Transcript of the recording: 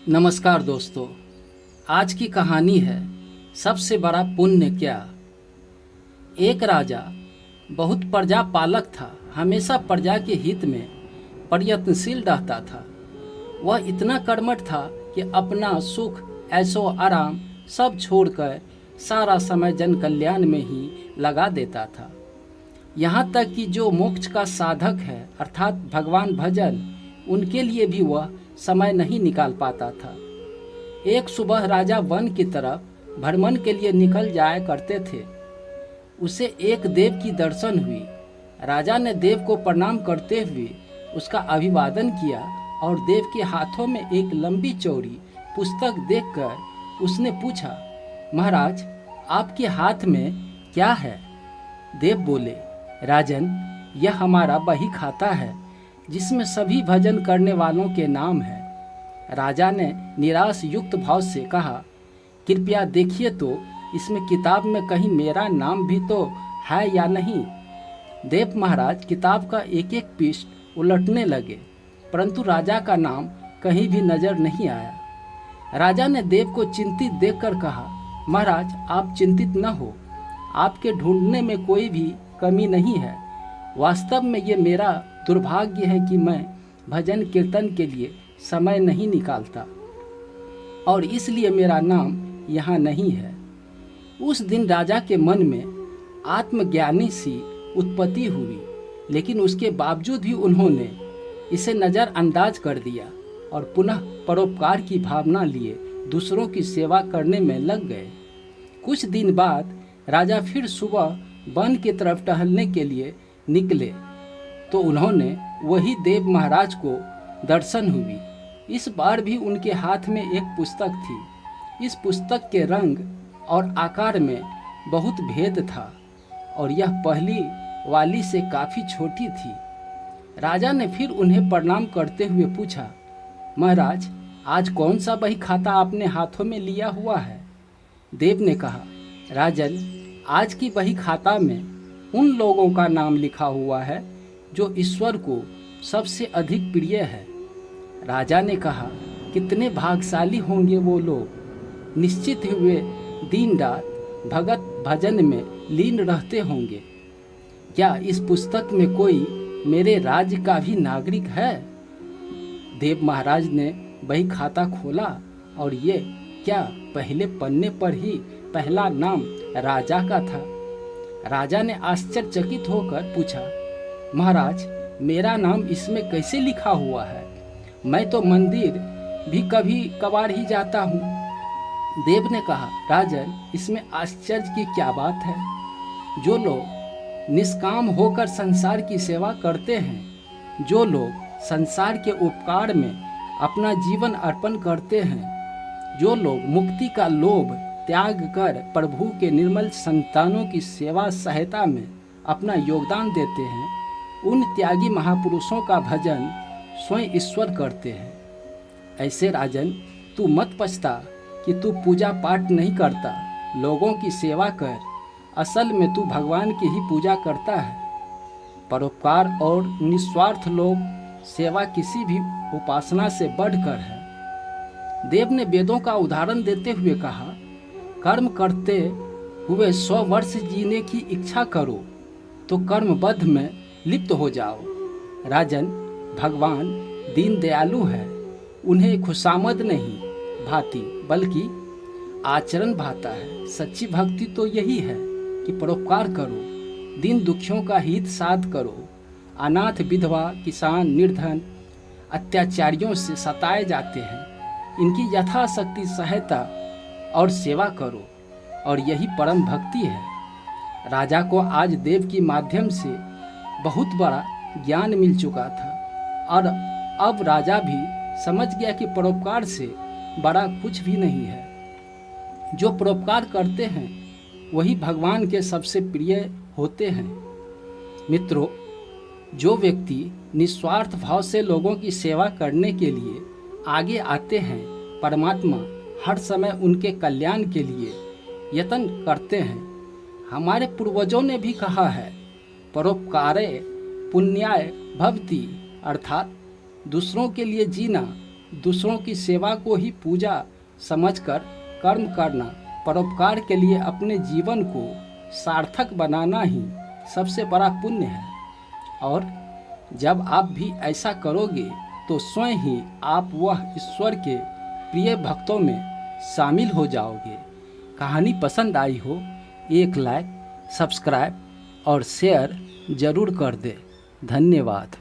नमस्कार दोस्तों। आज की कहानी है सबसे बड़ा पुण्य क्या। एक राजा बहुत प्रजा पालक था, हमेशा प्रजा के हित में प्रयत्नशील रहता था। वह इतना कर्मठ था कि अपना सुख ऐशो आराम सब छोड़कर सारा समय जन कल्याण में ही लगा देता था। यहाँ तक कि जो मोक्ष का साधक है अर्थात भगवान भजन, उनके लिए भी वह समय नहीं निकाल पाता था। एक सुबह राजा वन की तरफ भ्रमण के लिए निकल जाया करते थे। उसे एक देव की दर्शन हुई। राजा ने देव को प्रणाम करते हुए उसका अभिवादन किया और देव के हाथों में एक लंबी चौड़ी पुस्तक देखकर उसने पूछा, महाराज आपके हाथ में क्या है। देव बोले, राजन यह हमारा बही खाता है जिसमें सभी भजन करने वालों के नाम है। राजा ने निराश युक्त भाव से कहा, कृपया देखिए तो इसमें किताब में कहीं मेरा नाम भी तो है या नहीं। देव महाराज किताब का एक एक पृष्ठ उलटने लगे, परंतु राजा का नाम कहीं भी नजर नहीं आया। राजा ने देव को चिंतित देखकर कहा, महाराज आप चिंतित न हो, आपके ढूंढने में कोई भी कमी नहीं है। वास्तव में ये मेरा दुर्भाग्य है कि मैं भजन कीर्तन के लिए समय नहीं निकालता और इसलिए मेरा नाम यहाँ नहीं है। उस दिन राजा के मन में आत्मज्ञानी सी उत्पत्ति हुई, लेकिन उसके बावजूद भी उन्होंने इसे नज़रअंदाज कर दिया और पुनः परोपकार की भावना लिए दूसरों की सेवा करने में लग गए। कुछ दिन बाद राजा फिर सुबह वन की तरफ टहलने के लिए निकले तो उन्होंने वही देव महाराज को दर्शन हुई। इस बार भी उनके हाथ में एक पुस्तक थी। इस पुस्तक के रंग और आकार में बहुत भेद था और यह पहली वाली से काफ़ी छोटी थी। राजा ने फिर उन्हें प्रणाम करते हुए पूछा, महाराज आज कौन सा बही खाता आपने हाथों में लिया हुआ है। देव ने कहा, राजन आज की बही खाता में उन लोगों का नाम लिखा हुआ है जो ईश्वर को सबसे अधिक प्रिय है। राजा ने कहा, कितने भाग्यशाली होंगे वो लोग, निश्चित हुए दिन रात भगत भजन में लीन रहते होंगे। क्या इस पुस्तक में कोई मेरे राज्य का भी नागरिक है। देव महाराज ने बही खाता खोला और ये क्या पहले पन्ने पर ही पहला नाम राजा का था। राजा ने आश्चर्यचकित होकर पूछा, महाराज मेरा नाम इसमें कैसे लिखा हुआ है। मैं तो मंदिर भी कभी कभार ही जाता हूँ। देव ने कहा, राजन इसमें आश्चर्य की क्या बात है। जो लोग निष्काम होकर संसार की सेवा करते हैं, जो लोग संसार के उपकार में अपना जीवन अर्पण करते हैं, जो लोग मुक्ति का लोभ त्याग कर प्रभु के निर्मल संतानों की सेवा सहायता में अपना योगदान देते हैं, उन त्यागी महापुरुषों का भजन स्वयं ईश्वर करते हैं। ऐसे राजन तू मत पछता कि तू पूजा पाठ नहीं करता, लोगों की सेवा कर। असल में तू भगवान की ही पूजा करता है। परोपकार और निस्वार्थ लोग सेवा किसी भी उपासना से बढ़कर है। देव ने वेदों का उदाहरण देते हुए कहा, कर्म करते हुए 100 वर्ष जीने की इच्छा करो तो कर्मबद्ध में लिप्त हो जाओ। राजन भगवान दीन दयालु है, उन्हें खुशामद नहीं भाती बल्कि आचरण भाता है। सच्ची भक्ति तो यही है कि परोपकार करो, दीन दुखियों का हित साध करो। अनाथ विधवा किसान निर्धन अत्याचारियों से सताए जाते हैं, इनकी यथाशक्ति सहायता और सेवा करो और यही परम भक्ति है। राजा को आज देव के माध्यम से बहुत बड़ा ज्ञान मिल चुका था और अब राजा भी समझ गया कि परोपकार से बड़ा कुछ भी नहीं है। जो परोपकार करते हैं वही भगवान के सबसे प्रिय होते हैं। मित्रों, जो व्यक्ति निस्वार्थ भाव से लोगों की सेवा करने के लिए आगे आते हैं, परमात्मा हर समय उनके कल्याण के लिए यत्न करते हैं। हमारे पूर्वजों ने भी कहा है, परोपकारे पुण्याय भवति, अर्थात दूसरों के लिए जीना दूसरों की सेवा को ही पूजा समझकर कर्म करना, परोपकार के लिए अपने जीवन को सार्थक बनाना ही सबसे बड़ा पुण्य है। और जब आप भी ऐसा करोगे तो स्वयं ही आप वह ईश्वर के प्रिय भक्तों में शामिल हो जाओगे। कहानी पसंद आई हो एक लाइक, सब्सक्राइब और शेयर जरूर कर दे। धन्यवाद।